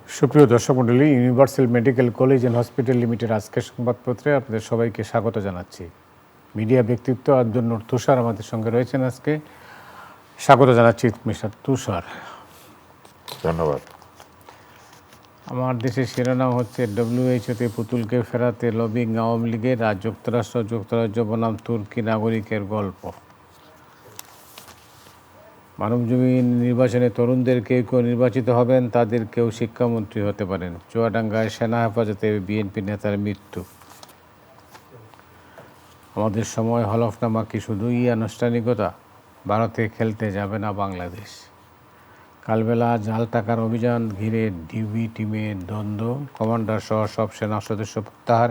সুপ্রিয় দর্শক মণ্ডলী, universal medical college and hospital limited আজকের সংবাদপত্রে আপনাদের সবাইকে স্বাগত জানাচ্ছি। মিডিয়া ব্যক্তিত্ব আব্দুল নূর তুষার আমাদের সঙ্গে রয়েছেন আজকে। স্বাগত জানাচ্ছি মিস্টার তুষার। ধন্যবাদ। আমার দেশের শিরোনাম হচ্ছে WHO-তে পুতুলকে ফেরাতে লবিং আওয়ামী লীগের, আর যুক্তরাজ্য বনাম তুর্কি নাগরিকের গল্প। মানবজমিন নির্বাচনে তরুণদের কেউ কেউ নির্বাচিত হবেন, তাদের কেউ শিক্ষামন্ত্রী হতে পারেন। চুয়াডাঙ্গায় সেনা হেফাজতে বিএনপি নেতার মৃত্যু। আমাদের সময় হলফনামা কি শুধুই আনুষ্ঠানিকতা? ভারতে খেলতে যাবে না বাংলাদেশ। কালবেলা জাল টাকার অভিযান ঘিরে ডিবি টিমের দ্বন্দ্ব, কমান্ডার সহ সব সেনা সদস্য প্রত্যাহার,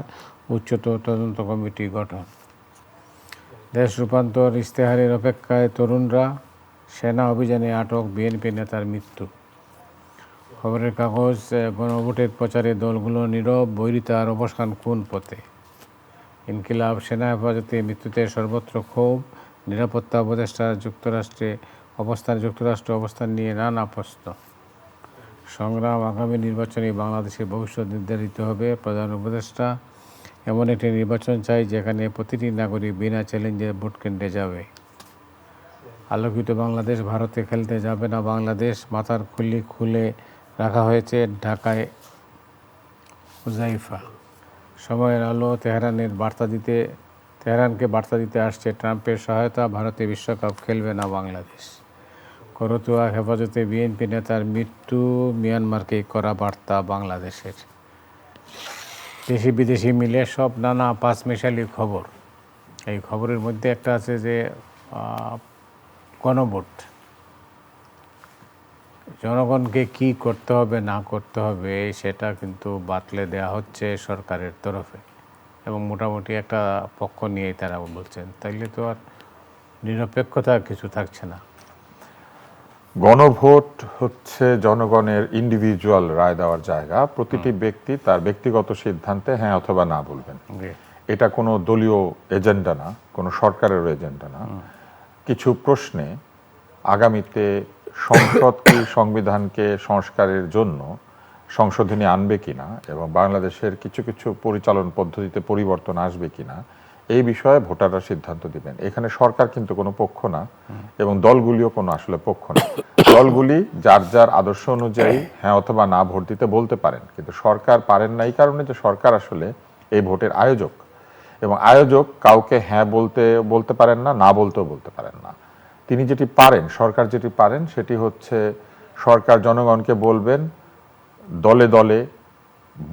উচ্চতর তদন্ত কমিটি গঠন। দেশ রূপান্তর ইশতেহারের অপেক্ষায় তরুণরা, সেনা অভিযানে আটক বিএনপি নেতার মৃত্যু। খবরের কাগজ, গণভোটের প্রচারে দলগুলো নীরব, বৈরিতার অবসান কোন পথে? ইনকিলাব, সেনা হেফাজতে মৃত্যুতে সর্বত্র ক্ষোভ, নিরাপত্তা উপদেষ্টা যুক্তরাষ্ট্র অবস্থান নিয়ে নানা প্রশ্ন। সংগ্রাম, আগামী নির্বাচনে বাংলাদেশের ভবিষ্যৎ নির্ধারিত হবে। প্রধান উপদেষ্টা, এমন একটি নির্বাচন চাই যেখানে প্রতিটি নাগরিক বিনা চ্যালেঞ্জে ভোট কেন্দ্রে যাবে। আলোকিত বাংলাদেশ, ভারতে খেলতে যাবে না বাংলাদেশ। মাথার খুলি খুলে রাখা হয়েছে ঢাকায় হুজাইফা। সময়ের আলো, তেহরানকে বার্তা দিতে আসছে ট্রাম্পের সহায়তা। ভারতে বিশ্বকাপ খেলবে না বাংলাদেশ। করতোয়া হেফাজতে বিএনপি নেতার মৃত্যু, মিয়ানমারকে করা বার্তা বাংলাদেশের। দেশি বিদেশি মিলে সব নানা পাঁচমিশালি খবর। এই খবরের মধ্যে একটা আছে যে গণভোট, জনগণকে কি করতে হবে না করতে হবে সেটা কিন্তু বাতলে দেওয়া হচ্ছে সরকারের তরফে, এবং মোটামুটি একটা পক্ষ নিয়েই তারা বলছেন। তাইলে তো আর নিরপেক্ষতা কিছু থাকছে না। গণভোট হচ্ছে জনগণের ইন্ডিভিজুয়াল রায় দেওয়ার জায়গা। প্রতিটি ব্যক্তি তার ব্যক্তিগত সিদ্ধান্তে হ্যাঁ অথবা না বলবেন। এটা কোনো দলীয় এজেন্ডা না, কোনো সরকারের এজেন্ডা না। কিছু প্রশ্নে আগামীতে সংসদ কি সংবিধানকে সংস্কারের জন্য সংশোধনী আনবে কিনা এবং বাংলাদেশের কিছু কিছু পরিচালন পদ্ধতিতে পরিবর্তন আসবে কিনা, এই বিষয়ে ভোটাররা সিদ্ধান্ত দিবেন। এখানে সরকার কিন্তু কোনো পক্ষ না এবং দলগুলিও কোনো আসলে পক্ষ না। দলগুলি যার যার আদর্শ অনুযায়ী হ্যাঁ অথবা না ভোট দিতে বলতে পারেন, কিন্তু সরকার পারেন না এই কারণে যে সরকার আসলে এই ভোটের আয়োজক, এবং আয়োজক কাউকে হ্যাঁ বলতে পারেন না, না বলতেও বলতে পারেন না। তিনি যেটি পারেন, সরকার যেটি পারেন সেটি হচ্ছে সরকার জনগণকে বলবেন দলে দলে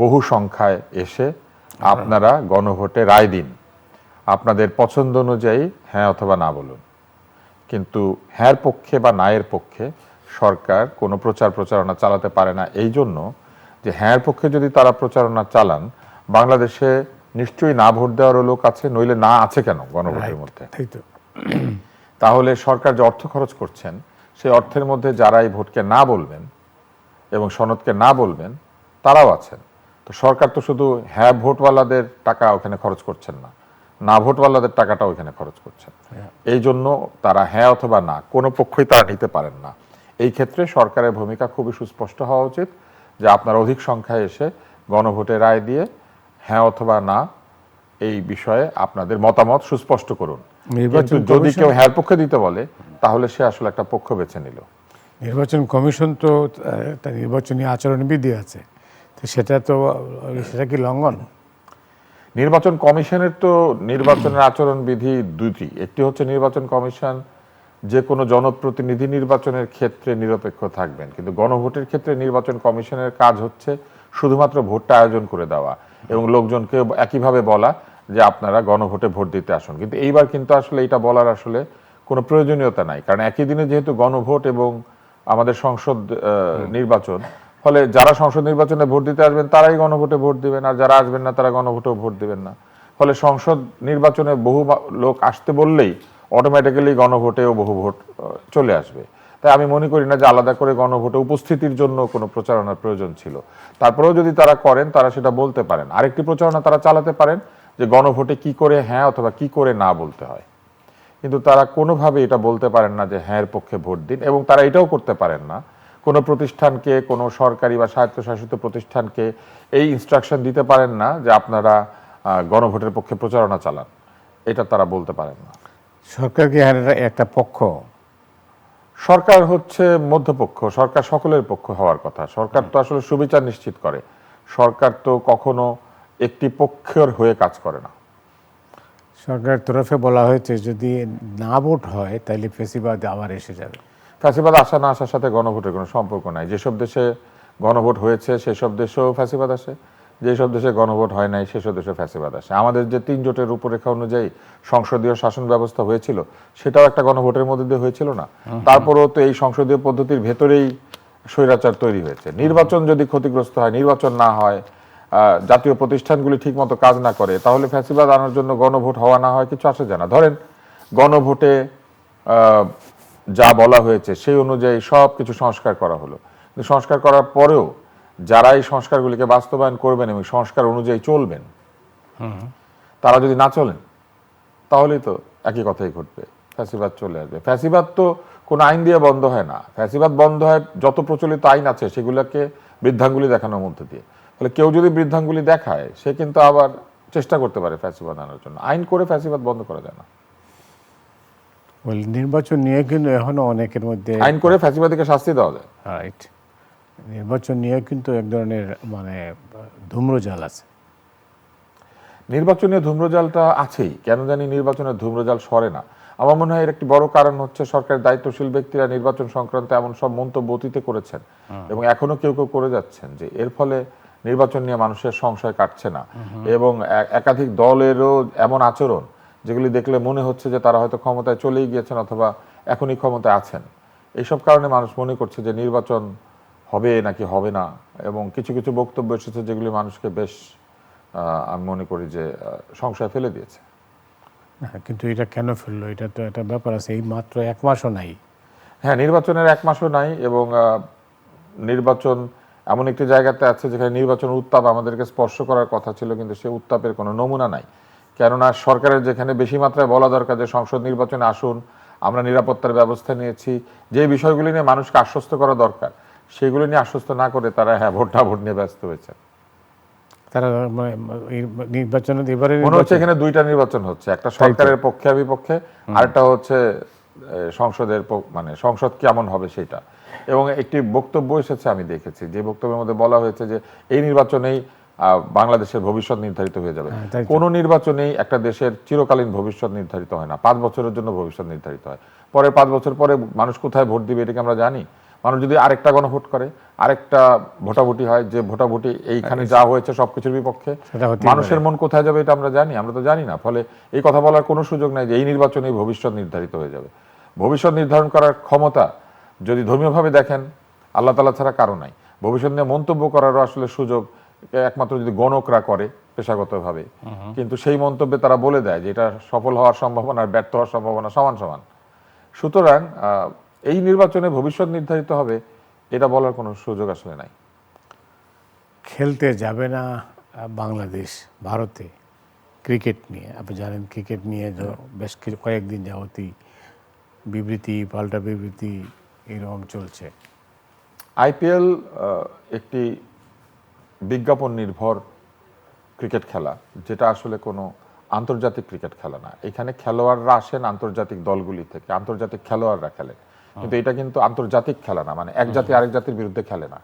বহু সংখ্যায় এসে আপনারা গণভোটে রায় দিন, আপনাদের পছন্দ অনুযায়ী হ্যাঁ অথবা না বলুন। কিন্তু হ্যাঁর পক্ষে বা নায়ের পক্ষে সরকার কোনো প্রচারণা চালাতে পারে না, এই জন্য যে হ্যাঁর পক্ষে যদি তারা প্রচারণা চালান, বাংলাদেশে নিশ্চয়ই না ভোট দেওয়ারও লোক আছে, নইলে না আছে কেন গণভোটের মধ্যে? তাহলে সরকার যে অর্থ খরচ করছেন, সেই অর্থের মধ্যে যারা এই ভোটকে না বলবেন এবং সনদকে না বলবেন তারাও আছেন। তো সরকার তো শুধু হ্যাঁ ভোটওয়ালাদের টাকা ওখানে খরচ করছেন না, না ভোটওয়ালাদের টাকাটাও ওখানে খরচ করছেন। এই জন্য তারা হ্যাঁ অথবা না কোনো পক্ষই তারা নিতে পারেন না। এই ক্ষেত্রে সরকারের ভূমিকা খুবই সুস্পষ্ট হওয়া উচিত যে আপনারা অধিক সংখ্যায় এসে গণভোটে রায় দিয়ে হ্যাঁ অথবা না এই বিষয়ে আপনাদের মতামত সুস্পষ্ট করুন। কিন্তু যদি কেউ হ্যাঁ পক্ষে দিতে বলে, তাহলে সে আসলে একটা পক্ষ বেছে নিল। নির্বাচন কমিশন তো তার নির্বাচনী আচরণবিধি আছে, তো সেটা কি লঙ্ঘন? নির্বাচন কমিশনের তো নির্বাচনের আচরণবিধি দুটি। একটি হচ্ছে নির্বাচন কমিশন যে কোনো জনপ্রতিনিধি নির্বাচনের ক্ষেত্রে নিরপেক্ষ থাকবেন, কিন্তু গণভোটের ক্ষেত্রে নির্বাচন কমিশনের কাজ হচ্ছে শুধুমাত্র ভোটটা আয়োজন করে দেওয়া এবং লোকজনকে একইভাবে বলা যে আপনারা গণভোটে ভোট দিতে আসুন। কিন্তু এইবার কিন্তু আসলে এটা বলার আসলে কোনো প্রয়োজনীয়তা নাই, কারণ একই দিনে যেহেতু গণভোট এবং আমাদের সংসদ নির্বাচন, ফলে যারা সংসদ নির্বাচনে ভোট দিতে আসবেন তারাই গণভোটে ভোট দিবেন, আর যারা আসবেন না তারা গণভোটেও ভোট দিবেন না। ফলে সংসদ নির্বাচনে বহু লোক আসতে বললেই অটোমেটিক্যালি গণভোটেও বহু ভোট চলে আসবে। তাই আমি মনে করি না যে আলাদা করে গণভোটে উপস্থিতির জন্য কোনো প্রচারণার প্রয়োজন ছিল। তারপরেও যদি তারা করেন, তারা সেটা বলতে পারেন। আরেকটি প্রচারণা তারা চালাতে পারেন যে গণভোটে কি করে হ্যাঁ অথবা কি করে না বলতে হয়, কিন্তু তারা কোনোভাবে এটা বলতে পারেন না যে হ্যাঁর পক্ষে ভোট দিন, এবং তারা এটাও করতে পারেন না কোনো প্রতিষ্ঠানকে, কোনো সরকারি বা স্বায়ত্তশাসিত প্রতিষ্ঠানকে এই ইনস্ট্রাকশন দিতে পারেন না যে আপনারা গণভোটের পক্ষে প্রচারণা চালান, এটা তারা বলতে পারেন না। সরকার কি একটা পক্ষ? সরকার হচ্ছে মধ্যপক্ষ, সরকার সকলের পক্ষ হওয়ার কথা। সরকার তো আসলে সুবিচার নিশ্চিত করে, সরকার তো কখনো একটি পক্ষের হয়ে কাজ করে না। সরকারের তরফে বলা হয়েছে যদি না ভোট হয় তাহলে ফেসিবাদ আবার এসে যাবে। ফ্যাসিবাদ আসা না আসার সাথে গণভোটের কোনো সম্পর্ক নাই। যেসব দেশে গণভোট হয়েছে সেসব দেশেও ফ্যাসিবাদ আসে, যেসব দেশে গণভোট হয় নাই সেসব দেশে ফ্যাসিবাদ আসে। আমাদের যে 3 জোটের রূপরেখা অনুযায়ী সংসদীয় শাসন ব্যবস্থা হয়েছিল সেটাও একটা গণভোটের মধ্যে দিয়ে হয়েছিল না? তারপরেও তো এই সংসদীয় পদ্ধতির ভেতরেই স্বৈরাচার তৈরি হয়েছে। নির্বাচন যদি ক্ষতিগ্রস্ত হয়, নির্বাচন না হয়, জাতীয় প্রতিষ্ঠানগুলি ঠিকমতো কাজ না করে, তাহলে ফ্যাসিবাদ আনার জন্য গণভোট হওয়া না হয় কিছু আসে যায় না। ধরেন গণভোটে যা বলা হয়েছে সেই অনুযায়ী সব কিছু সংস্কার করা হলো, কিন্তু সংস্কার করার পরেও যারা এই সংস্কারগুলিকে বাস্তবায়ন করবেন এবং সংস্কার অনুযায়ী চলবেন, তারা যদি না চলেন তাহলেই তো একই কথাই ঘটবে, ফ্যাসিবাদ চলে আসবে। ফ্যাসিবাদ তো কোনো আইন দিয়ে বন্ধ হয় না, ফ্যাসিবাদ বন্ধ হয় যত প্রচলিত আইন আছে সেগুলোকে বৃদ্ধাঙ্গুলি দেখানোর মধ্যে দিয়ে। তাহলে কেউ যদি বৃদ্ধাঙ্গুলি দেখায় সে কিন্তু আবার চেষ্টা করতে পারে ফ্যাসিবাদ আনার জন্য। আইন করে ফ্যাসিবাদ বন্ধ করা যায় না। নির্বাচন নিয়ে কিন্তু এখনো অনেকের মধ্যে আইন করে ফ্যাসিবাদীকে শাস্তি দেওয়া যায়। রাইট, নির্বাচন নিয়ে কিন্তু এক ধরনের মানে ধূম্রজাল আছে। নির্বাচনীয় ধূম্রজালটা আছেই, কেন জানি নির্বাচনের ধূম্রজাল সরে না। আমার মনে হয় এর একটি বড় কারণ হচ্ছে সরকারের দায়িত্বশীল ব্যক্তিরা নির্বাচন সংক্রান্ত এমন সব মন্তব্য অতীতে করেছেন এবং এখনো কেউ কেউ করে যাচ্ছেন যে এর ফলে নির্বাচন নিয়ে মানুষের সংশয় কাটছে না, এবং একাধিক দলেরও এমন আচরণ যেগুলি দেখলে মনে হচ্ছে যে তারা হয়তো ক্ষমতায় চলেই গিয়েছেন অথবা এখনই ক্ষমতায় আছেন। এইসব কারণে মানুষ মনে করছে যে নির্বাচন হবে নাকি হবে না, এবং কিছু কিছু বক্তব্য এসেছে যেগুলি মানুষকে বেশ আমি মনে করি যে সংশয় ফেলে দিয়েছে। হ্যাঁ, কিন্তু এটা কেন ফেললো, এটা তো একটা ব্যাপার আছে। এই মাত্র 1 মাসও নাই। হ্যাঁ, নির্বাচনের 1 মাসও নাই, এবং নির্বাচন এমন একটি জায়গাতে আছে যেখানে নির্বাচনের উত্তাপ আমাদেরকে স্পর্শ করার কথা ছিল, কিন্তু সেই উত্তাপের কোনো নমুনা নাই। কেননা সরকারের যেখানে বেশি মাত্রায় বলা দরকার যে সংসদ নির্বাচনে আসুন, আমরা নিরাপত্তার ব্যবস্থা নিয়েছি, যে বিষয়গুলি নিয়ে মানুষকে আশ্বস্ত করা দরকার সেগুলি নিয়ে আশ্বস্ত না করে তারা ভোট নিয়ে ব্যস্ত হয়েছে। তারা মানে নির্বাচনে এবারে মনে হচ্ছে এখানে 2টা নির্বাচন হচ্ছে, একটা সরকারের পক্ষে বিপক্ষে, আরেকটা হচ্ছে সংসদের মানে সংসদ কেমন হবে সেটা। এবং একটি বক্তব্য এসেছে আমি দেখেছি, যে বক্তব্যের মধ্যে বলা হয়েছে যে এই নির্বাচনেই বাংলাদেশের ভবিষ্যৎ নির্ধারিত হয়ে যাবে। কোন নির্বাচনেই একটা দেশের চিরকালীন ভবিষ্যৎ নির্ধারিত হয় না, 5 বছরের জন্য ভবিষ্যৎ নির্ধারিত হয়। পরে 5 বছর পরে মানুষ কোথায় ভোট দিবে এটাকে আমরা জানি? মানুষ যদি আরেকটা গণভোট করে, আরেকটা ভোটাভুটি হয়, যে ভোটাভুটি এইখানে যা হয়েছে সবকিছুর বিপক্ষে, মানুষের মন কোথায় যাবে এটা আমরা জানি? আমরা তো জানি না। ফলে এই কথা বলার কোনো সুযোগ নাই যে এই নির্বাচনেই ভবিষ্যৎ নির্ধারিত হয়ে যাবে। ভবিষ্যৎ নির্ধারণ করার ক্ষমতা যদি ধর্মীয়ভাবে দেখেন আল্লাহ তাআলা ছাড়া কারো নাই। ভবিষ্যৎ নিয়ে মন্তব্য করারও আসলে সুযোগ একমাত্র যদি গণকরা করে পেশাগতভাবে, কিন্তু সেই মন্তব্যে তারা বলে দেয় যে এটা সফল হওয়ার সম্ভাবনা আর ব্যর্থ হওয়ার সম্ভাবনা সমান সমান। সুতরাং এই নির্বাচনে ভবিষ্যৎ নির্ধারিত হবে এটা বলার কোনো সুযোগ আসলে নাই। খেলতে যাবে না বাংলাদেশ ভারতে ক্রিকেট নিয়ে। আপনি জানেন ক্রিকেট নিয়ে বেশ কয়েকদিন যাবতই বিবৃতি পাল্টা বিবৃতি এরকম চলছে। আইপিএল একটি বিজ্ঞাপন নির্ভর ক্রিকেট খেলা, যেটা আসলে কোনো আন্তর্জাতিক ক্রিকেট খেলা না। এখানে খেলোয়াড়রা আসেন আন্তর্জাতিক দলগুলি থেকে, আন্তর্জাতিক খেলোয়াড়রা খেলেন, কিন্তু এটা কিন্তু আন্তর্জাতিক খেলা না, মানে এক জাতি আরেক জাতির বিরুদ্ধে খেলে না।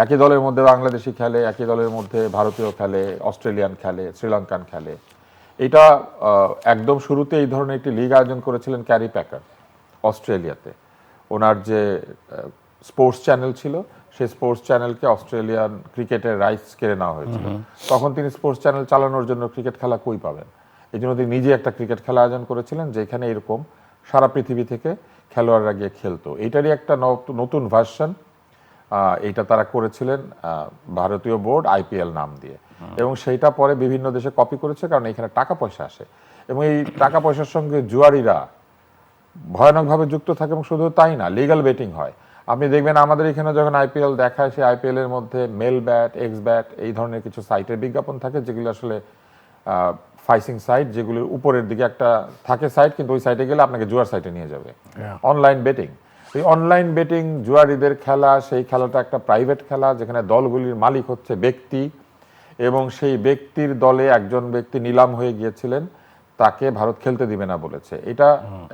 একই দলের মধ্যে বাংলাদেশি খেলে, একই দলের মধ্যে ভারতীয় খেলে, অস্ট্রেলিয়ান খেলে, শ্রীলঙ্কান খেলে। এটা একদম শুরুতে এই ধরনের একটি লিগ আয়োজন করেছিলেন ক্যারি প্যাকার অস্ট্রেলিয়াতে। ওনার যে স্পোর্টস চ্যানেল ছিল সেই স্পোর্টস চ্যানেলকে অস্ট্রেলিয়ান ক্রিকেটের রাইটস কেড়ে নেওয়া হয়েছিল। তখন তিনি স্পোর্টস চ্যানেল চালানোর জন্য ক্রিকেট খেলা কই পাবেন, এই জন্য তিনি নিজে একটা ক্রিকেট খেলা আয়োজন করেছিলেন যেখানে এরকম সারা পৃথিবী থেকে খেলোয়াড়রা গিয়ে খেলতো। এইটারই একটা নতুন ভার্সন এইটা তারা করেছিলেন ভারতীয় বোর্ড আইপিএল নাম দিয়ে, এবং সেইটা পরে বিভিন্ন দেশে কপি করেছে, কারণ এখানে টাকা পয়সা আসে এবং এই টাকা পয়সার সঙ্গে জুয়ারিরা ভয়ানকভাবে যুক্ত থাকে। এবং শুধু তাই না, লিগ্যাল বেটিং হয়। আপনি দেখবেন আমাদের এখানে যখন আইপিএল দেখায়, সেই আইপিএল এর মধ্যে মেল ব্যাট, এক্স ব্যাট এই ধরনের কিছু সাইটের বিজ্ঞাপন থাকে, যেগুলো আসলে ফাইসিং সাইট, যেগুলোর উপরের দিকে একটা থাকে সাইট, কিন্তু ওই সাইটে গেলে আপনাকে জুয়ার সাইটে নিয়ে যাবে, অনলাইন বেটিং। এই অনলাইন বেটিং জুয়ারিদের খেলা, সেই খেলাটা একটা প্রাইভেট খেলা যেখানে দলগুলির মালিক হচ্ছে ব্যক্তি, এবং সেই ব্যক্তির দলে একজন ব্যক্তি নিলাম হয়ে গিয়েছিলেন, তাকে ভারত খেলতে দিবে না বলেছে। এটা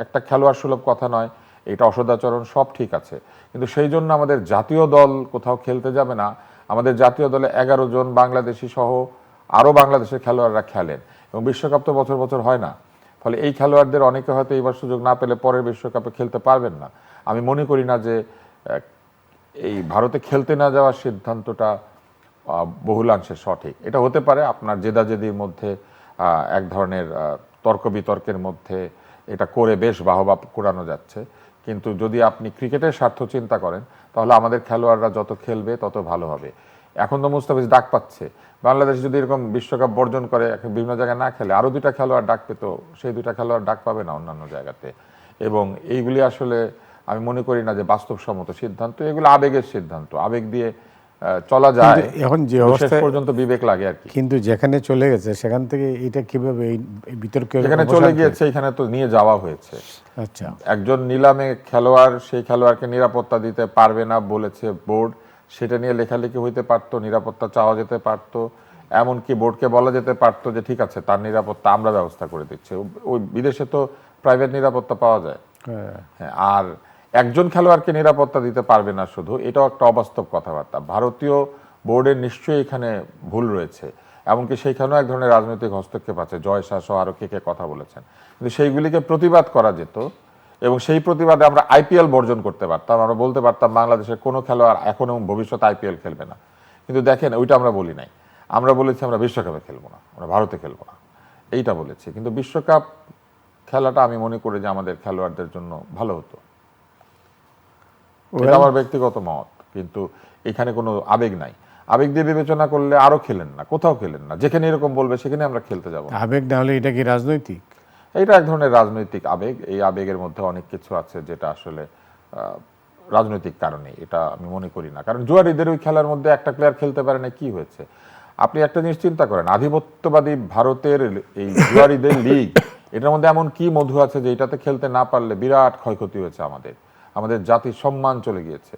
একটা খেলোয়াড় সুলভ কথা নয়, এটা অসদাচরণ, সব ঠিক আছে, কিন্তু সেই জন্য আমাদের জাতীয় দল কোথাও খেলতে যাবে না। আমাদের জাতীয় দলে 11 জন বাংলাদেশি সহ আরও বাংলাদেশের খেলোয়াড়রা খেলেন, এবং বিশ্বকাপ তো বছর বছর হয় না। ফলে এই খেলোয়াড়দের অনেকে হয়তো এইবার সুযোগ না পেলে পরের বিশ্বকাপে খেলতে পারবেন না। আমি মনে করি না যে এই ভারতে খেলতে না যাওয়ার সিদ্ধান্তটা বহুলাংশে সঠিক। এটা হতে পারে আপনার জেদাজেদির মধ্যে, এক ধরনের তর্ক বিতর্কের মধ্যে এটা করে বেশ বাহবা কুড়ানো যাচ্ছে, কিন্তু যদি আপনি ক্রিকেটের স্বার্থ চিন্তা করেন তাহলে আমাদের খেলোয়াড়রা যত খেলবে তত ভালো হবে। এখন তো মুস্তাফিজ ডাক পাচ্ছে, বাংলাদেশ যদি এরকম বিশ্বকাপ বর্জন করে বিভিন্ন জায়গায় না খেলে আরও 2টা খেলোয়াড় ডাক পেত, সেই 2টা খেলোয়াড় ডাক পাবে না অন্যান্য জায়গাতে। এবং এইগুলি আসলে আমি মনে করি না যে বাস্তবসম্মত সিদ্ধান্ত, এগুলো আবেগের সিদ্ধান্ত, আবেগ দিয়ে চলা যায়, এখন যে শেষ অবস্থা পর্যন্ত বিবেক লাগে আর কি। কিন্তু যেখানে চলে গেছে সেখান থেকে এটা কিভাবে এই বিতর্কে যেখানে চলে গিয়েছে এখানে তো নিয়ে যাওয়া হয়েছে। আচ্ছা, একজন নিলামে খেলোয়াড়, সেই খেলোয়াড়কে নিরাপত্তা দিতে পারবে না বলেছে বোর্ড, সেটা নিয়ে লেখালেখি হইতে পারতো, নিরাপত্তা চাওয়া যেতে পারতো, এমনকি বোর্ডকে বলা যেতে পারতো যে ঠিক আছে তার নিরাপত্তা আমরা ব্যবস্থা করে দিচ্ছি। ওই বিদেশে তো প্রাইভেট নিরাপত্তা পাওয়া যায়। হ্যাঁ, আর একজন খেলোয়াড়কে নিরাপত্তা দিতে পারবে না শুধু, এটাও একটা অবাস্তব কথাবার্তা। ভারতীয় বোর্ডের নিশ্চয়ই এখানে ভুল রয়েছে, এমনকি সেইখানেও এক ধরনের রাজনৈতিক হস্তক্ষেপ আছে। জয় শাহ সহ আরও কে কথা বলেছেন, কিন্তু সেইগুলিকে প্রতিবাদ করা যেত, এবং সেই প্রতিবাদে আমরা আইপিএল বর্জন করতে পারতাম। আমরা বলতে পারতাম বাংলাদেশের কোনো খেলোয়াড় এখন এবং ভবিষ্যতে আইপিএল খেলবে না, কিন্তু দেখেন ওইটা আমরা বলি নাই। আমরা বলেছি আমরা বিশ্বকাপে খেলবো না, আমরা ভারতে খেলবো না, এইটা বলেছি। কিন্তু বিশ্বকাপ খেলাটা আমি মনে করি যে আমাদের খেলোয়াড়দের জন্য ভালো হতো, এটা আমার ব্যক্তিগত মত। কিন্তু এখানে কোনো আবেগ নাই। আবেগ দিয়ে বিবেচনা করলে আরো খেলেন না, কোথাও খেলেন না, যেখানে এরকম বলবে সেখানে আমরা খেলতে যাব। আবেগ না হলে এটা কি রাজনৈতিক? এটা এক ধরনের রাজনৈতিক আবেগ। এই আবেগের মধ্যে অনেক কিছু আছে যেটা আসলে রাজনৈতিক কারণে, এটা আমি মনে করি না। কারণ জুয়ারিদের ওই খেলার মধ্যে একটা প্লেয়ার খেলতে পারে না, কি হয়েছে? আপনি একটা জিনিস চিন্তা করেন, আধিপত্যবাদী ভারতের এই জুয়ারিদের লিগ, এটার মধ্যে এমন কি মধু আছে যে এটাতে খেলতে না পারলে বিরাট ক্ষয়ক্ষতি হয়েছে, আমাদের জাতির সম্মান চলে গিয়েছে।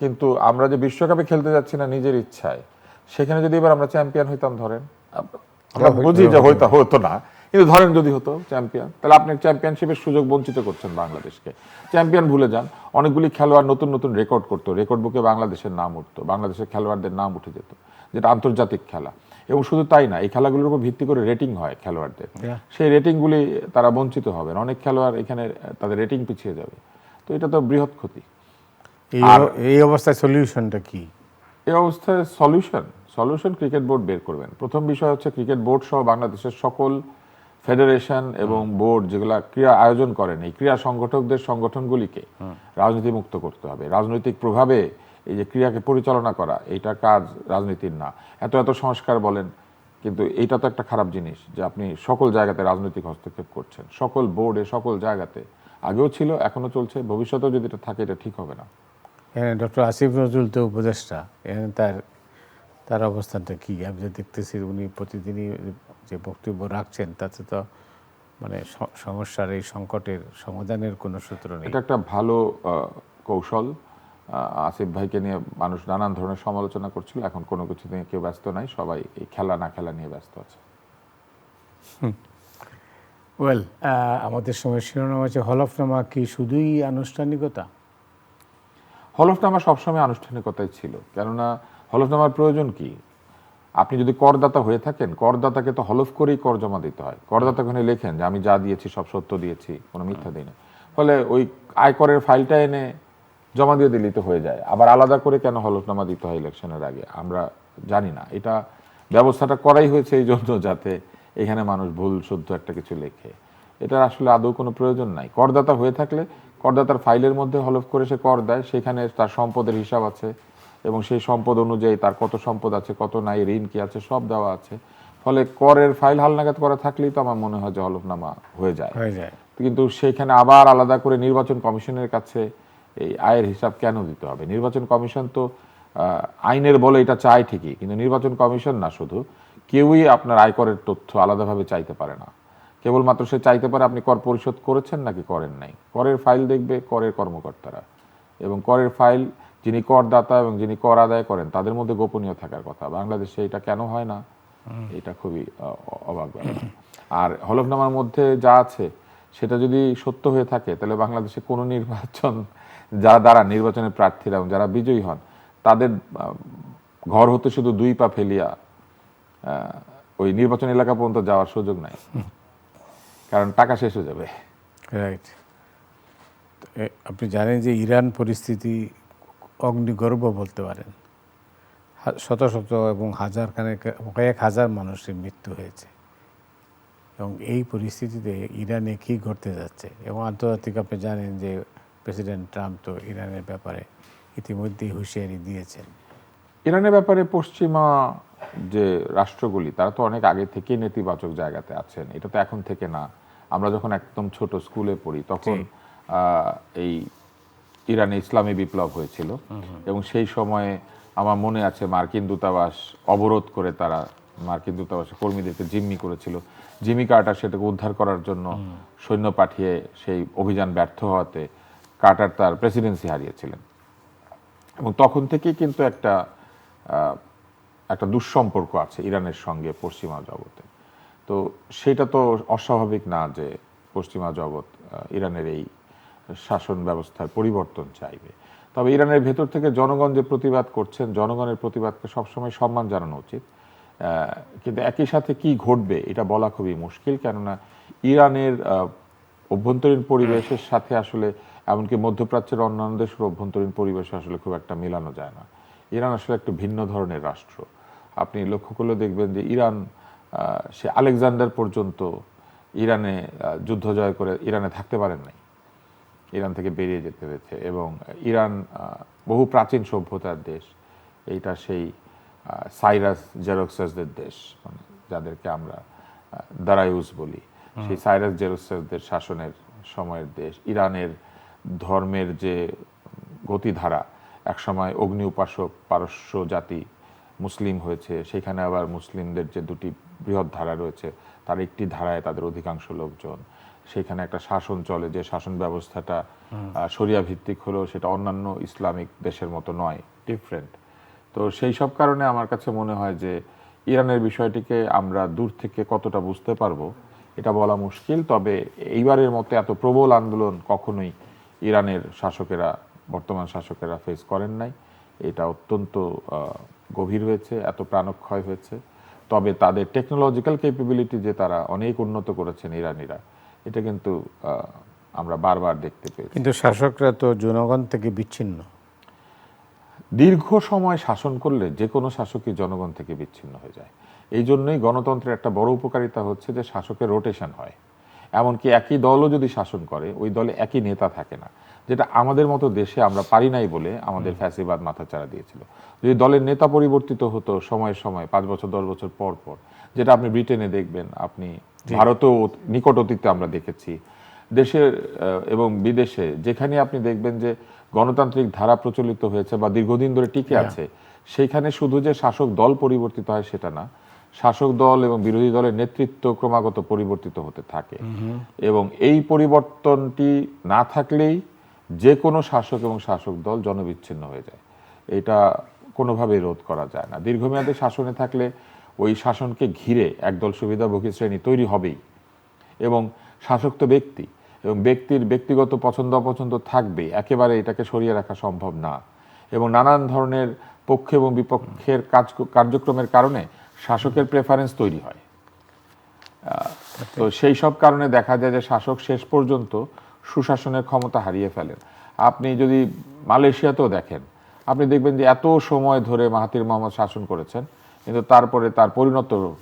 কিন্তু আমরা যে বিশ্বকাপে খেলতে যাচ্ছি না নিজের ইচ্ছায়, সেখানে যদি এবার আমরা চ্যাম্পিয়ন হইতাম, ধরেন, আমরা বুঝি যে হতো না, কিন্তু ধরেন যদি হতো চ্যাম্পিয়ন, তাহলে আপনি চ্যাম্পিয়নশিপের সুযোগ বঞ্চিত করছেন বাংলাদেশকে। চ্যাম্পিয়ন ভুলে যান, অনেকগুলি খেলোয়াড় নতুন নতুন রেকর্ড করতো, রেকর্ড বুকে বাংলাদেশের নাম উঠতো, বাংলাদেশের খেলোয়াড়দের নাম উঠে যেত, যেটা আন্তর্জাতিক খেলা। এবং শুধু তাই না, এই খেলাগুলোর উপর ভিত্তি করে রেটিং হয় খেলোয়াড়দের, সেই রেটিংগুলি তারা বঞ্চিত হবেন। অনেক খেলোয়াড় এখানে তাদের রেটিং পিছিয়ে যাবে, তো এটা তো বৃহৎ ক্ষতি। এই অবস্থায় সলিউশনটা কি? এই অবস্থায় সলিউশন ক্রিকেট বোর্ড বের করবেন। প্রথম বিষয় হচ্ছে ক্রিকেট বোর্ড সহ বাংলাদেশের সকল ফেডারেশন এবং বোর্ড যেগুলা ক্রীড়া আয়োজন করেন, এই ক্রীড়া সংগঠকদের সংগঠনগুলিকে রাজনীতি মুক্ত করতে হবে। রাজনৈতিক প্রভাবে এই যে ক্রীড়াকে পরিচালনা করা, এইটা কাজ রাজনীতির না। এত সংস্কার বলেন, কিন্তু এইটা তো একটা খারাপ জিনিস যে আপনি সকল জায়গাতে রাজনৈতিক হস্তক্ষেপ করছেন, সকল বোর্ডে, সকল জায়গাতে। আগেও ছিল, এখনো চলছে, ভবিষ্যতেও যদি এটা থাকে এটা ঠিক হবে না। ডক্টর আসিফ নজরুল তো উপদেষ্টা, তার অবস্থানটা কি? আমি যে দেখতেছি উনি প্রতিদিনই যে বক্তব্য রাখছেন তাতে তো মানে সমস্যার এই সংকটের সমাধানের কোনো সূত্র নেই। এটা একটা ভালো কৌশল। আসিফ ভাইকে নিয়ে মানুষ নানান ধরনের সমালোচনা করছিল, এখন কোনো কিছু নিয়ে কেউ ব্যস্ত নাই, সবাই এই খেলা না খেলা নিয়ে ব্যস্ত আছে। ওয়েল, আমাদের সময় শিরোনাম আছে হলফনামা কি শুধুই আনুষ্ঠানিকতা? হলফনামা সবসময় আনুষ্ঠানিকতাই ছিল, কেননা হলফনামার প্রয়োজন কি? আপনি যদি করদাতা হয়ে থাকেন, করদাতাকে তো হলফ করেই কর জমা দিতে হয়। করদাতা ওখানে লেখেন যে আমি যা দিয়েছি সব সত্য দিয়েছি, কোনো মিথ্যা দিই না। ফলে ওই আয়করের ফাইলটা এনে জমা দিয়ে দিলেই তো হয়ে যায়। আবার আলাদা করে কেন হলফনামা দিতে হয় ইলেকশনের আগে আমরা জানি না। এটা ব্যবস্থাটা করাই হয়েছে এই জন্য যাতে এখানে মানুষ ভুল শুদ্ধ একটা কিছু লেখে। এটা আসলে আদৌ কোনো প্রয়োজন নাই। করদাতা হয়ে থাকলে করদাতার ফাইলের মধ্যে হলফ করে সে কর দেয়, সেখানে তার সম্পদের হিসাব আছে এবং সেই সম্পদ অনুযায়ী তার কত সম্পদ আছে, কত নাই, ঋণ কি আছে, সব দেওয়া আছে। ফলে করের ফাইল হালনাগাদ করা থাকলেই তো আমার মনে হয় যে হলফনামা হয়ে যায়। কিন্তু সেখানে আবার আলাদা করে নির্বাচন কমিশনের কাছে এই আয়ের হিসাব কেন দিতে হবে? নির্বাচন কমিশন তো আইনের বলে এটা চায় ঠিকই, কিন্তু নির্বাচন কমিশন না শুধু, কেউই আপনার আয়করের তথ্য আলাদাভাবে চাইতে পারে না। কেবলমাত্র সে চাইতে পারে আপনি কর পরিশোধ করেছেন নাকি করেন নাই। করের ফাইল দেখবে করের কর্মকর্তারা, এবং করের ফাইল যিনি করদাতা এবং যিনি কর আদায় করেন তাদের মধ্যে গোপনীয় থাকার কথা। বাংলাদেশে এটা কেন হয় না, এটা খুবই অবাক ব্যাপার। আর হলফনামার মধ্যে যা আছে সেটা যদি সত্য হয়ে থাকে তাহলে বাংলাদেশে কোনো নির্বাচন যারা দ্বারা নির্বাচনের প্রার্থীরা এবং যারা বিজয়ী হন তাদের ঘর হতে শুধু 2 পা ফেলিয়া ওই নির্বাচন এলাকা পর্যন্ত যাওয়ার সুযোগ নাই, কারণ টাকা শেষ হয়ে যাবে। রাইট। আপনি জানেন যে ইরান পরিস্থিতি অগ্নিগর্ভ বলতে পারেন। শত শত এবং কয়েক হাজার মানুষের মৃত্যু হয়েছে, এবং এই পরিস্থিতিতে ইরানে কি ঘটতে যাচ্ছে, এবং আন্তর্জাতিক আপনি জানেন যে প্রেসিডেন্ট ট্রাম্প তো ইরানের ব্যাপারে ইতিমধ্যেই হুঁশিয়ারি দিয়েছেন। ইরানের ব্যাপারে পশ্চিমা যে রাষ্ট্রগুলি তারা তো অনেক আগে থেকেই নেতিবাচক জায়গাতে আছেন, এটা তো এখন থেকে না। আমরা যখন একদম ছোট স্কুলে পড়ি তখন এই ইরানে ইসলামী বিপ্লব হয়েছিল, এবং সেই সময়ে আমার মনে আছে মার্কিন দূতাবাস অবরোধ করে তারা মার্কিন দূতাবাসের কর্মীদেরকে জিম্মি করেছিল। জিমি কার্টার সেটাকে উদ্ধার করার জন্য সৈন্য পাঠিয়ে সেই অভিযান ব্যর্থ হওয়াতে কার্টার তার প্রেসিডেন্সি হারিয়েছিলেন, এবং তখন থেকেই কিন্তু একটা দুঃসম্পর্ক আছে ইরানের সঙ্গে পশ্চিমা জগতে। তো সেটা তো অস্বাভাবিক না যে পশ্চিমা জগৎ ইরানের এই শাসন ব্যবস্থার পরিবর্তন চাইবে। তবে ইরানের ভেতর থেকে জনগণ যে প্রতিবাদ করছেন, জনগণের প্রতিবাদকে সবসময় সম্মান জানানো উচিত, কিন্তু একই সাথে কি ঘটবে এটা বলা খুবই মুশকিল, কেননা ইরানের অভ্যন্তরীণ পরিবেশের সাথে আসলে এমনকি মধ্যপ্রাচ্যের অন্যান্য দেশের অভ্যন্তরীণ পরিবেশে আসলে খুব একটা মেলানো যায় না। ইরান আসলে একটু ভিন্ন ধরনের রাষ্ট্র। আপনি লক্ষ্য করলে দেখবেন যে ইরান সে আলেকজান্ডার পর্যন্ত ইরানে যুদ্ধ জয় করে ইরানে থাকতে পারেন নাই, ইরান থেকে বেরিয়ে যেতে হয়েছে। এবং ইরান বহু প্রাচীন সভ্যতার দেশ, এইটা সেই সাইরাস জেরক্সাসদের দেশ, মানে যাদেরকে আমরা দারায়ুস বলি, সেই সাইরাস জেরক্সাসদের শাসনের সময়ের দেশ। ইরানের ধর্মের যে গতিধারা, একসময় অগ্নি উপাসক পারস্য জাতি মুসলিম হয়েছে, সেখানে আবার মুসলিমদের যে 2টি বৃহৎ ধারা রয়েছে তার একটি ধারায় তাদের অধিকাংশ লোকজন, সেখানে একটা শাসন চলে যে শাসন ব্যবস্থাটা শরিয়া ভিত্তিক হলেও সেটা অন্যান্য ইসলামিক দেশের মতো নয়, ডিফারেন্ট। তো সেই সব কারণে আমার কাছে মনে হয় যে ইরানের বিষয়টিকে আমরা দূর থেকে কতটা বুঝতে পারবো এটা বলা মুশকিল। তবে এইবারের মতো এত প্রবল আন্দোলন কখনোই ইরানের শাসকেরা, বর্তমান শাসকেরা ফেস করেন নাই। এটা অত্যন্ত গভীর হয়েছে, এত প্রাণক্ষয় হয়েছে। তবে তাদের টেকনোলজিক্যাল ক্যাপাবিলিটি যে তারা অনেক উন্নত করেছেন ইরানিরা, এটা কিন্তু আমরা বারবার দেখতে পেয়েছি। কিন্তু শাসকরা তো জনগণ থেকে বিচ্ছিন্ন। দীর্ঘ সময় শাসন করলে যে কোনো শাসকই জনগণ থেকে বিচ্ছিন্ন হয়ে যায়। এই জন্যই গণতন্ত্রের একটা বড় উপকারিতা হচ্ছে যে শাসকের রোটেশন হয়। এমনকি একই দলও যদি শাসন করে ওই দলে একই নেতা থাকে না, যেটা আমাদের মতো দেশে আমরা পারি নাই বলে আমাদের ফ্যাসিবাদ মাথাচাড়া দিয়েছিল। যদি দলের নেতা পরিবর্তিত হতো সময়ে সময়ে 5 বছর 10 বছর পর পর, যেটা আপনি ব্রিটেনে দেখবেন, আপনি ভারতেও নিকট অতীতে আমরা দেখেছি, দেশের এবং বিদেশে যেখানে আপনি দেখবেন যে গণতান্ত্রিক ধারা প্রচলিত হয়েছে বা দীর্ঘদিন ধরে টিকে আছে, সেইখানে শুধু যে শাসক দল পরিবর্তিত হয় সেটা না, শাসক দল এবং বিরোধী দলের নেতৃত্ব ক্রমাগত পরিবর্তিত হতে থাকে। এবং এই পরিবর্তনটি না থাকলেই যে কোনো শাসক এবং শাসক দল জনবিচ্ছিন্ন হয়ে যায়। এটা কোনোভাবেই রোধ করা যায় না। দীর্ঘমেয়াদী শাসনে থাকলে ওই শাসনকে ঘিরে একদল সুবিধাভোগী শ্রেণী তৈরি হবেই, এবং শাসক তো ব্যক্তি, এবং ব্যক্তির ব্যক্তিগত পছন্দ অপছন্দ থাকবে, একেবারে এটাকে সরিয়ে রাখা সম্ভব না। এবং নানান ধরনের পক্ষ এবং বিপক্ষের কার্যক্রমের কারণে শাসকের প্রেফারেন্স তৈরি হয়। তো সেই সব কারণে দেখা যায় যে শাসক শেষ পর্যন্ত সুশাসনের ক্ষমতা হারিয়ে ফেলেন। আপনি যদি মালয়েশিয়াতেও দেখেন, আপনি দেখবেন যে এত সময় ধরে মাহাথির মোহাম্মদ শাসন করেছেন, কিন্তু তারপরে তার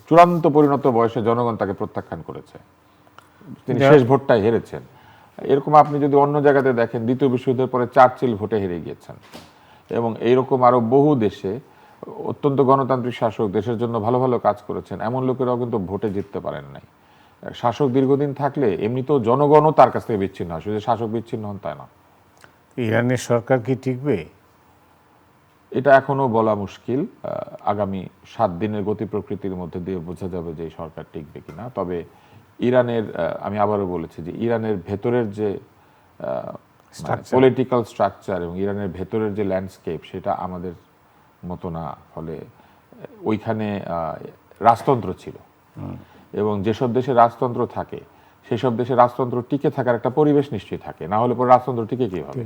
চূড়ান্ত পরিণত বয়সে জনগণ তাকে প্রত্যাখ্যান করেছে, তিনি শেষ ভোটটায় হেরেছেন। এরকম আপনি যদি অন্য জায়গাতে দেখেন, দ্বিতীয় বিশ্বযুদ্ধের পরে চার্চিল ভোটে হেরে গিয়েছেন, এবং এইরকম আরো বহু দেশে অত্যন্ত গণতান্ত্রিক শাসক দেশের জন্য ভালো ভালো কাজ করেছেন, এমন লোকেরাও কিন্তু ভোটে জিততে পারেন নাই। শাসক দীর্ঘদিন থাকলে এমনিতেও জনগণও তার কাছ থেকে বিচ্ছিন্ন হয়, শুধু শাসক বিচ্ছিন্ন হন তাই না। ইরানের সরকার কি টিকবে? এটা এখনো বলা মুশকিল। আগামী 7 দিনের গতি প্রকৃতির মধ্যে দিয়ে বোঝা যাবে যে এই সরকার টিকবে কিনা। তবে ইরানের আমি আবারও বলেছি যে ইরানের ভেতরের যে পলিটিক্যাল স্ট্রাকচার এবং ইরানের ভেতরের যে ল্যান্ডস্কেপ সেটা আমাদের মতো না, ফলে ওইখানে রাজতন্ত্র ছিল এবং যেসব দেশে রাজতন্ত্র থাকে সেসব দেশে রাজতন্ত্র টিকে থাকার একটা পরিবেশ নিশ্চয়ই থাকে, না হলে পরে রাজতন্ত্র টিকে কিভাবে?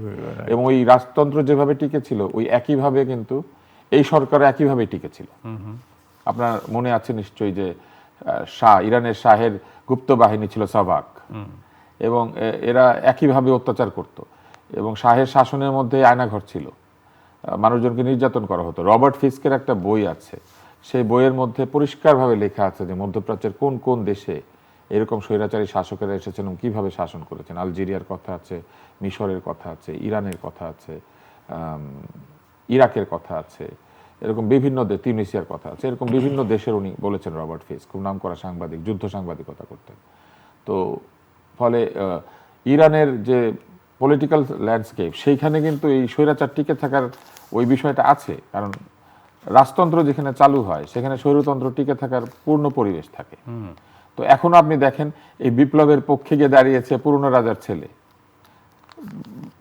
এবং ওই রাজতন্ত্র যেভাবে টিকে ছিল ওই একইভাবে কিন্তু এই সরকারও একইভাবে টিকে ছিল। আপনার মনে আছে নিশ্চয়ই যে ইরানের শাহের গুপ্ত বাহিনী ছিল সাভাক, এবং এরা একইভাবে অত্যাচার করত এবং শাহের শাসনের মধ্যে আয়নাঘর ছিল, মানুষজনকে নির্যাতন করা হতো। রবার্ট ফিস্কের একটা বই আছে, সেই বইয়ের মধ্যে পরিষ্কারভাবে লেখা আছে যে মধ্যপ্রাচ্যের কোন কোন দেশে এরকম স্বৈরাচারী শাসকেরা এসেছেন এবং কীভাবে শাসন করেছেন। আলজেরিয়ার কথা আছে, মিশরের কথা আছে, ইরানের কথা আছে, ইরাকের কথা আছে, এরকম বিভিন্ন তিউনিসিয়ার কথা আছে, এরকম বিভিন্ন দেশের উনি বলেছেন। রবার্ট ফিস্ক খুব নামকরা সাংবাদিক, যুদ্ধ সাংবাদিকতা করতেন। তো ফলে ইরানের যে পলিটিক্যাল ল্যান্ডস্কেপ সেইখানে কিন্তু এই স্বৈরাচার টিকে থাকার ওই বিষয়টা আছে, কারণ রাজতন্ত্র যেখানে চালু হয় সেখানে স্বৈরতন্ত্র টিকে থাকার পূর্ণ পরিবেশ থাকে। তো এখনো আপনি দেখেন এই বিপ্লবের পক্ষে গিয়ে দাঁড়িয়েছে পুরনো রাজার ছেলে।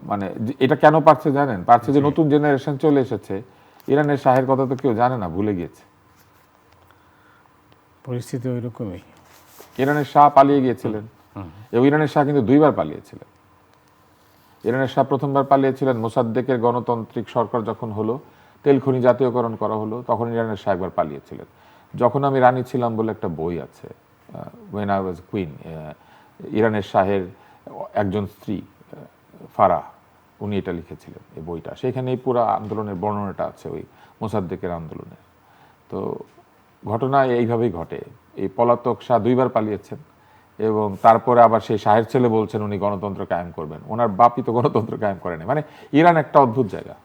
মানে এটা কেন পারছে জানেন? পারছে যে নতুন জেনারেশন চলে এসেছে, ইরানের শাহের কথা তো কেউ জানে না, ভুলে গিয়েছে। পরিস্থিতি ওই রকমই। ইরানের শাহ পালিয়ে গিয়েছিলেন এবং ইরানের শাহ কিন্তু দুইবার পালিয়েছিলেন। ইরানের শাহ প্রথমবার পালিয়েছিলেন মোসাদ্দেকের গণতান্ত্রিক সরকার যখন হলো, তেল খনি জাতীয়করণ করা হলো, তখন ইরানের শাহ একবার পালিয়েছিলেন। যখন আমি রানী ছিলাম বলে একটা বই আছে, ওয়েন আই ওয়াজ কুইন, ইরানের শাহের একজন স্ত্রী ফারাহ, উনি এটা লিখেছিলেন এই বইটা। সেখানে এই পুরো আন্দোলনের বর্ণনাটা আছে, ওই মোসাদ্দেকের আন্দোলনের। তো ঘটনা এইভাবেই ঘটে। এই পলাতক শাহ দুইবার পালিয়েছেন এবং তারপরে আবার সেই শাহের ছেলে বলছেন উনি গণতন্ত্র কায়েম করবেন। ওনার বাপই তো গণতন্ত্র কায়েম করেনি। মানে ইরান একটা অদ্ভুত জায়গা।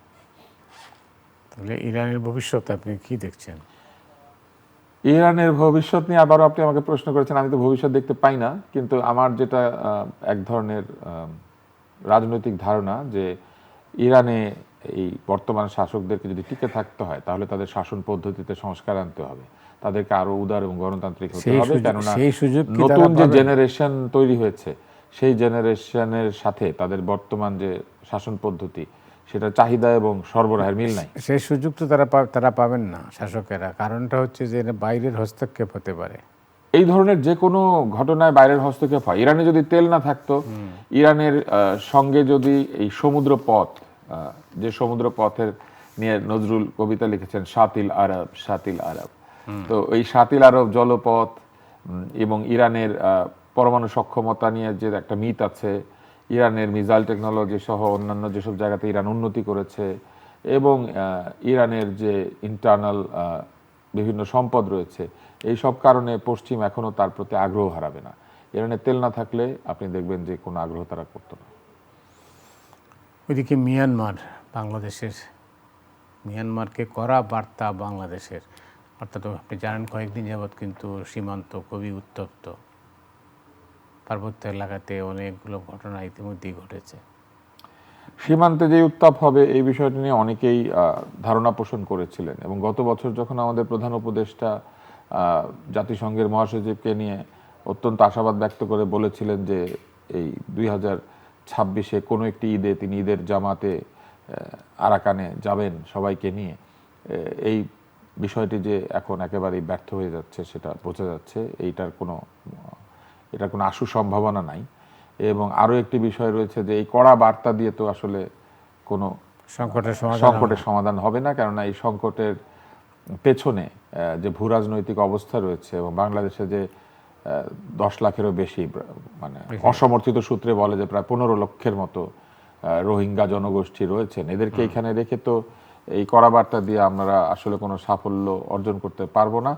তাহলে ইরানের ভবিষ্যৎ আপনি কি দেখছেন? ইরানের ভবিষ্যৎ নিয়ে আবারও আপনি আমাকে প্রশ্ন করেছেন। আমি তো ভবিষ্যৎ দেখতে পাই না, কিন্তু আমার যেটা এক ধরনের রাজনৈতিক ধারণা যে ইরানে এই বর্তমান শাসকদেরকে যদি টিকে থাকতে হয় তাহলে তাদের শাসন পদ্ধতিতে সংস্কার আনতে হবে, তাদেরকে আরো উদার এবং গণতান্ত্রিক হতে হবে। কেননা নতুন যে জেনারেশন তৈরি হয়েছে সেই জেনারেশনের সাথে তাদের বর্তমান যে শাসন পদ্ধতি সেটা চাহিদা এবং সরবরাহের মিল নাই। সেই সুযোগ তো তারা পাবেন না শাসকেরা। কারণটা হচ্ছে যে বাইরের হস্তক্ষেপ হতে পারে। এই ধরনের যে কোনো ঘটনায় বাইরের হস্তক্ষেপ হয়। ইরানে যদি তেল না থাকতো, ইরানের সঙ্গে যদি এই সমুদ্র পথ, যে সমুদ্র পথের নিয়ে নজরুল কবিতা লিখেছেন, শাতিল আরব শাতিল আরব, তো এই শাতিল আরব জলপথ এবং ইরানের পরমাণু সক্ষমতা নিয়ে যে একটা মিথ আছে, ইরানের মিসাইল টেকনোলজি সহ অন্যান্য যেসব জায়গাতে ইরান উন্নতি করেছে এবং ইরানের যে ইন্টারনাল বিভিন্ন সম্পদ রয়েছে, এই সব কারণে পশ্চিম এখনো তার প্রতি আগ্রহ হারাবে না। ইরানের তেল না থাকলে আপনি দেখবেন যে কোনো আগ্রহ তারা করতো না। ওইদিকে মিয়ানমারকে করা বার্তা বাংলাদেশের, অর্থাৎ আপনি জানেন কয়েকদিন যাবৎ কিন্তু সীমান্ত খুবই উত্তপ্ত, পার্বত্য এলাকাতে অনেকগুলো ঘটনা ইতিমধ্যেই ঘটেছে। সীমান্তে যে উত্তাপ হবে এই বিষয়টি নিয়ে অনেকেই ধারণা পোষণ করেছিলেন এবং গত বছর যখন আমাদের প্রধান উপদেষ্টা জাতিসংঘের মহাসচিবকে নিয়ে অত্যন্ত আশাবাদ ব্যক্ত করে বলেছিলেন যে এই 2026-এ কোনো একটি ঈদে তিনি ঈদের জামাতে আরাকানে যাবেন সবাইকে নিয়ে, এই বিষয়টি যে এখন একেবারেই ব্যর্থ হয়ে যাচ্ছে সেটা বোঝা যাচ্ছে। এটার কোনো আশু সম্ভাবনা নাই। এবং আরও একটি বিষয় রয়েছে যে এই কড়া বার্তা দিয়ে তো আসলে কোনো সংকটের সমাধান হবে না, কেননা এই সংকটের পেছনে যে ভূ রাজনৈতিক অবস্থা রয়েছে এবং বাংলাদেশে যে 10 লাখেরও বেশি, মানে অসমর্থিত সূত্রে বলে যে প্রায় 15 লক্ষের মতো রোহিঙ্গা জনগোষ্ঠী রয়েছেন, এদেরকে এখানে রেখে তো এই কড়া বার্তা দিয়ে আমরা আসলে কোনো সাফল্য অর্জন করতে পারবো না।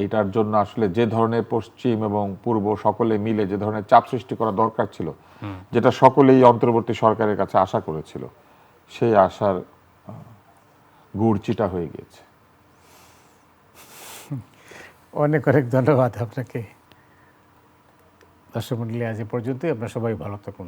এইটার জন্য আসলে যে ধরনের পশ্চিম এবং পূর্ব সকলে মিলে যে ধরনের চাপ সৃষ্টি করা দরকার ছিল, যেটা সকলেই অন্তর্বর্তী সরকারের কাছে আশা করেছিল, সেই আশার গুড় চিটা হয়ে গিয়েছে। অনেক অনেক ধন্যবাদ আপনাকে। দর্শক মণ্ডলী, আজ এ পর্যন্তই। আপনারা সবাই ভালো থাকুন।